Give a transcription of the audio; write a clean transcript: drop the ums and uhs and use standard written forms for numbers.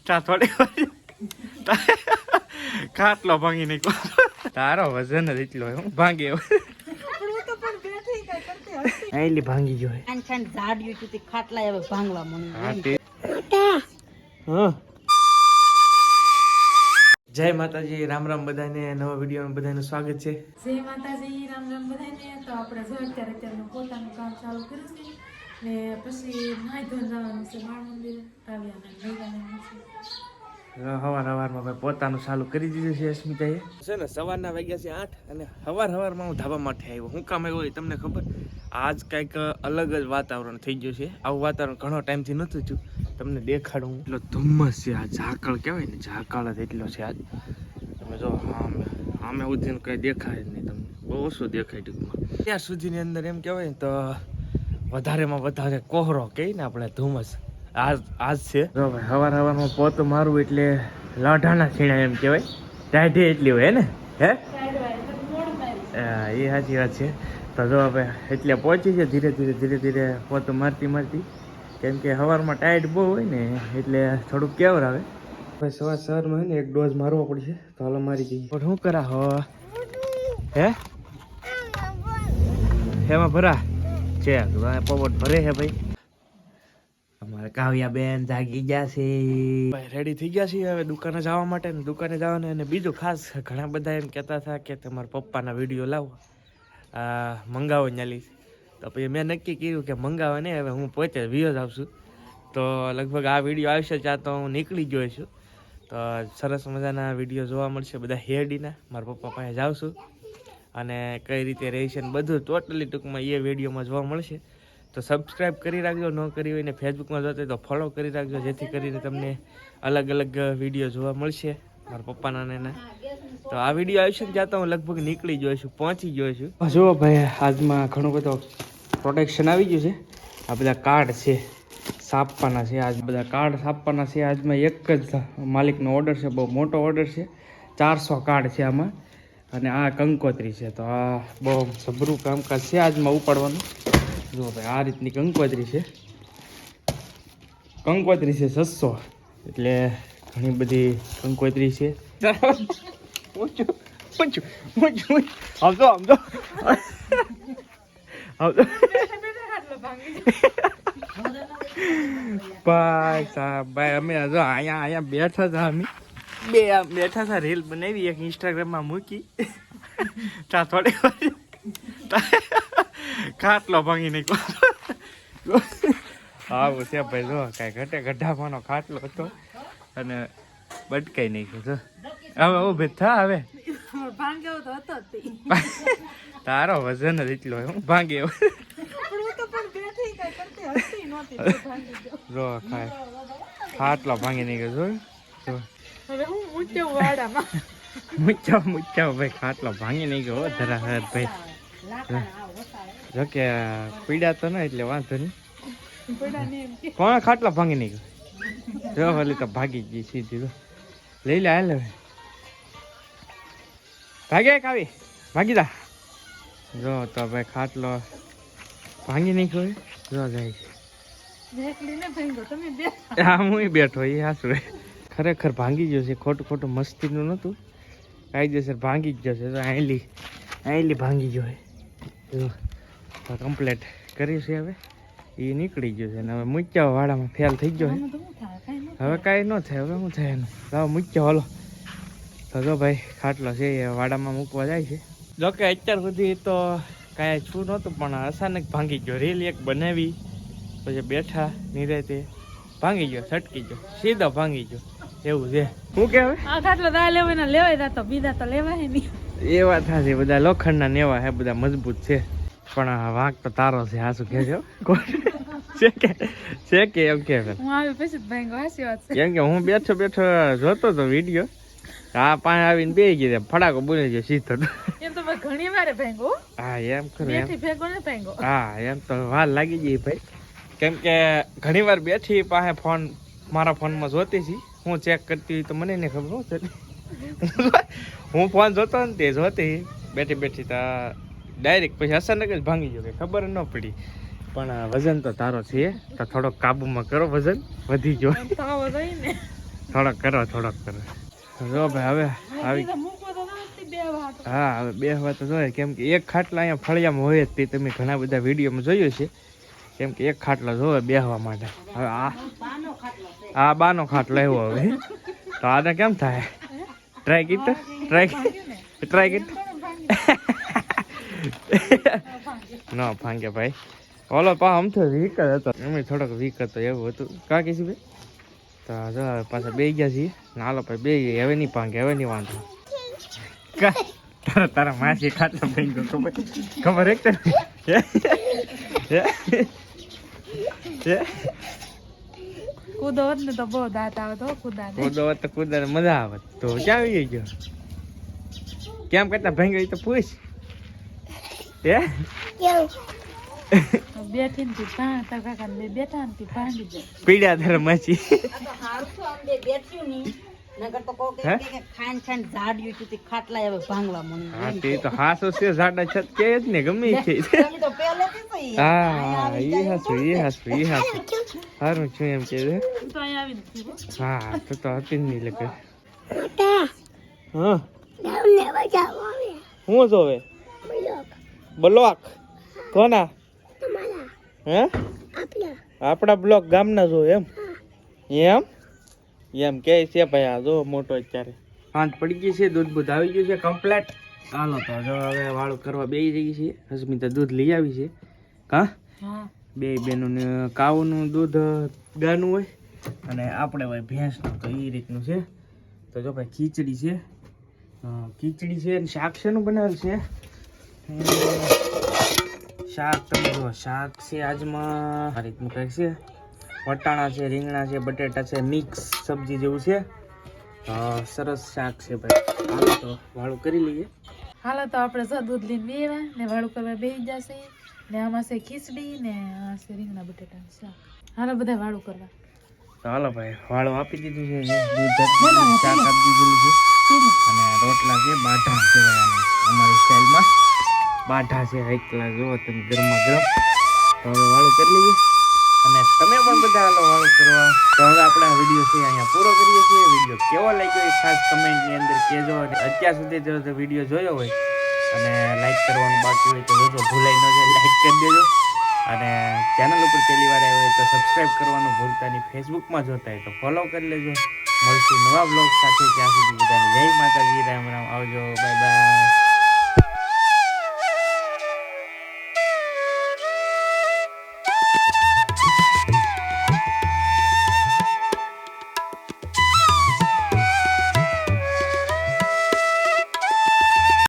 ચા થોડી ખાટલો ભાંગી નાખ્યો. તારો વજન જ એટલો હું ભાંગે એલી ભાંગી ગયો. ખાટલા હવે ભાંગવા મને. જય માતાજી, રામ રામ બધાને. નવા વિડીયોમાં બધાનું સ્વાગત છે. જય માતાજી, રામ રામ બધાને. તો આપણે જો અત્યારે પોતાનું કામ ચાલુ કર્યું છે ને પછી નાઈ ધોઈને જવાનું છે માળ મંદિરે. સવારમાં ભાઈ પોતાનું ચાલુ કરી દીધું છે અસ્મિતાએ. છે ને સવારના વાગ્યા છે 8 અને સવારમાં હું ધાબા માટે આવ્યો. હું કામ આવ્યો એ તમને ખબર? આજ કંઈક અલગ જ વાતાવરણ થઈ ગયું છે. આવું વાતાવરણ ઘણો ટાઈમથી નહોતું થયું. તમને દેખાડું. એટલો ધુમ્મસ છે. આ ઝાકળ કહેવાય ને, ઝાકળ જ એટલો છે આજ. તમે જો આમે ઉધીને કંઈ દેખાય જ નહીં તમને, બહુ ઓછું દેખાય ટૂંકમાં. ત્યાં સુધીની અંદર એમ કહેવાય ને તો વધારેમાં વધારે કોહરો કહીએ ને આપણે, ધુમ્મસ આજ છે. જો ભાઈ સવારમાં પોતું મારું એટલે લાઢાના છીણા એમ કહેવાય. ટાઢી એટલી હોય ને, હે એ સાચી વાત છે. તો જો હવે એટલે પહોંચી છે ધીરે ધીરે પોતું મારતી કેમ કે સવારમાં ટાઈટ બહુ હોય ને એટલે થોડુંક કેવર આવે. ભાઈ સવારમાં હોય ને એક ડોઝ મારવો પડશે. તો હાલો મારી જઈએ. પણ શું કરા હો હે એમાં ભરા છે પોપટ ભરે છે ભાઈ. અમારે કાવ્યા બેન જાગી ગયા છે ભાઈ, રેડી થઈ ગયા છીએ હવે દુકાને જવા માટે. ને દુકાને જવાને અને બીજું ખાસ ઘણા બધા એમ કહેતા હતા કે તમારા પપ્પાના વિડીયો લાવો, મંગાવો ન્યાલી. તો પછી મેં નક્કી કર્યું કે મંગાવવા નહીં, હવે હું પોતે વ્યુઝ આવશું. તો લગભગ આ વિડીયો આવશે ત્યાં તો હું નીકળી ગયો છું. તો સરસ મજાના વિડીયો જોવા મળશે બધા હેરડીના. મારા પપ્પા પાસે જાઉં છું અને કઈ રીતે રહે છે ને બધું ટોટલી ટૂંકમાં એ વિડીયોમાં જોવા મળશે. તો સબસ્ક્રાઈબ કરી રાખજો, ન કરી હોય ને ફેસબુકમાં જોતા હોય તો ફોલો કરી રાખજો, જેથી કરીને તમને અલગ અલગ વિડીયો જોવા મળશે મારા પપ્પાના ને એના. તો આ વિડીયો આવશે ને ત્યાં તો હું લગભગ નીકળી ગયો છું, પહોંચી ગયો છું. જુઓ ભાઈ, આજમાં ઘણું બધો પ્રોટેક્શન આવી ગયું છે. આ બધા કાર્ડ છે છાપવાના છે. આજ બધા કાર્ડ છાપવાના છે. આજમાં એક જ માલિકનો ઓર્ડર છે, બહુ મોટો ઓર્ડર છે. 400 કાર્ડ છે આમાં. અને આ કંકોત્રી છે. તો આ બહુ જબરું કામકાજ છે આજમાં ઉપાડવાનું. જુઓ ભાઈ, આ રીતની કંકોત્રી છે. કંકોત્રી છે 600, એટલે ઘણી બધી કંકોત્રી છે. આવજો ભાઈ સાહેબ, ભાઈ અમે જો અહીંયા બેઠા હતા. અમે બેઠા હતા, રીલ બનાવી એક ઇન્સ્ટાગ્રામમાં મૂકી. ત્યાં થોડી ખાટલો ભાંગી નાખ્યો. આવું છે ભાઈ, જો કાંઈ ગઢામાંનો ખાટલો હતો અને બટકાઈ નાખ્યો છે. હવે ઉભે થા, હવે તારો વજન જ એટલો હું ભાંગે. જો ખાટલો ભાંગી નાખ્યો. મૂચ્યા ભાઈ, ખાટલો ભાંગી નાખ્યો ધરાહર ભાઈ. જો કે પીડા તો ના એટલે વાંધો નહીં. કોણ ખાટલો ભાંગી નાખ્યો? જો ભલે તો ભાગી ગઈ સીધી. લઈ લે, હાલ હવે ભાગે કાવી ભાગી દા. જો તો ભાઈ ખાટલો ભાંગી નાખ્યો. જો જાય હા, હું બેઠો એ હાસુ. ખરેખર ભાંગી ગયો છે. ખોટું મસ્તીનું નહોતું, કાયદેસર ભાંગી જ ગયો છે. તો આયલી ભાંગી ગયો છે. કમ્પ્લેટ કર્યું છે. હવે એ નીકળી ગયો છે ને હવે મૂક્યા વાડામાં ફેલ થઈ ગયો છે. હવે કાંઈ ન થાય. હવે શું થાય એનું? હવે મૂક્યા હાલો. તો જો ભાઈ ખાટલો છે એ વાડામાં મૂકવા જાય છે. જોકે અત્યાર સુધી તો કાંઈ છું નહોતું, પણ અચાનક ભાંગી ગયો. રીલ એક બનાવી પછી બેઠા નિરાતે ભાંગી ગયો, છટકી ગયો, સીધો ભાંગી ગયો. એવું છે. શું કહેવાય? આ ખાટલો દા લેવાના લેવાય તો બીજા તો લેવાય નહીં. એ વાત સાચી, બધા લોખંડના નેવા હે, બધા મજબૂત છે. પણ વાંક તો તારો છે. હા, શું કહેજો છે કે એમ કે હું આવી પછી ભાંગો. હાચી વાત છે. કેમ કે હું બેઠો જોતો તો વિડીયો. આ પાસે આવીને બે ગઈ ફટાકો બોલી ગયો સીધો. એમ તો ઘણી વાર ભાંગો. હા એમ ખરું. ભાંગો. હા એમ તો વાર લાગી ગઈ ભાઈ. કેમ કે ઘણી વાર બેઠી પાસે ફોન મારા ફોનમાં જોતી હતી. હું ચેક કરતી હોય તો મને નહીં ખબર શું. હું ફોન જોતો ને તે જોતી બેઠી તો ડાયરેક્ટ પછી અચાનક જ ભાંગી ગયો. ખબર ન પડી. પણ વજન તો તારો છે, તો થોડોક કાબુમાં કરો. વજન વધી ગયો. થોડોક કરો જો ભાઈ હવે આવી હા હવે બેહવા તો જોઈએ કેમ કે એક ખાટલા અહીંયા ફળિયામાં હોય જ તે તમે ઘણા બધા વિડીયોમાં જોયું છે કેમ કે એક ખાટલો જોવે બેહવા માટે હવે આ બાનો ખાટલો આવ્યો હવે તો આને કેમ થાય ટ્રાય કીધું ટ્રાય કીધું ન ભાંગે ભાઈ ઓલો પા આમ તો વીક જ હતો એમ થોડોક વીક હતો એવું હતું કા કીધું ભાઈ તો જો હવે પાછા બે ગયા છીએ નાલો ભાઈ બે હવે નહીં ભાંગે હવે નહીં વાંધો તારા માસી ખાટલો ભાઈ ખબર એક કૂદો હોત ને તો બહુ દાંત આવે તો કૂદા મજા આવે તો ક્યાં આવી ગયો કેમ કરતા ભાંગી તો પૂછ હે બેઠી ને તારા કાકા ને બેઠા ને ભાંગી જાય પીડ્યા તારા માસી હા તે તો હાસો છે સાડા છત કે જ ને ગમે છે હા એ હાસું સારું છું એમ કે હા તો હતી નહીં લગે હા હું જોવે બ્લોક કોના હે આપણા બ્લોક ગામના જો એમ કે છે ભાઈ આ જો મોટો અત્યારે પાંચ પડી ગઈ છે દૂધ બૂધ આવી ગયું છે કમ્પ્લેટ હાલો તો જો હવે વાળું કરવા બેસી રહી છે હસમિતા દૂધ લઈ આવી છે કા બે બેનું કાઉનું દૂધ ગાનું હોય અને આપણે હોય ભેંસનું તો એ રીતનું છે તો જો ભાઈ ખીચડી છે અને શાક શેનું બનાવેલ છે શાક તમે જો શાક છે આજમાં આ રીતનું કંઈક છે વટાણા છે રીંગણા છે બટેટા છે મિક્સ સબ્જી જેવું છે સરસ શાક છે ભાઈ હાલો તો વાળું કરી લઈએ હાલો તો આપણે જો દૂધ લઈને બેવા ને વાળું કરવા બેસી જશે ને આમાં છે ખીચડી ને આ છે રીંગણા બટેટાનું શાક હાલો બધા વાળું કરવા તો હાલો ભાઈ વાળું આપી દીધું છે દૂધ શાક આપી દીધેલું છે અને રોટલા છે બાઢા કહેવાય આને અમારી સ્ટાઇલમાં બાઢા છે એકલા જુઓ તમે ગરમા ગરમ તો હવે વાળું કરી લઈએ અને તમે પણ બધા હાલો વાળું કરવા તો હવે આપણે આ વિડીયો છે અહીંયા પૂરો કરીએ છીએ વિડીયો કેવો લાગ્યો એ ખાસ કમેન્ટની અંદર કહેજો અને અત્યાર સુધી જો વિડીયો જોયો હોય અને લાઈક કરવાનું બાકી હોય તો જોજો ભૂલાઈ ન જાય લાઈક કરી દેજો અને ચેનલ ઉપર પહેલી વાર આવ્યો હોય તો સબસ્ક્રાઈબ કરવાનું ભૂલતા નહીં ફેસબુકમાં જોતા હોય તો ફોલો કરી લેજો મળશું નવા બ્લોગ સાથે ત્યાં સુધી બધાને જય માતાજી રામ રામ આવજો બાય બાય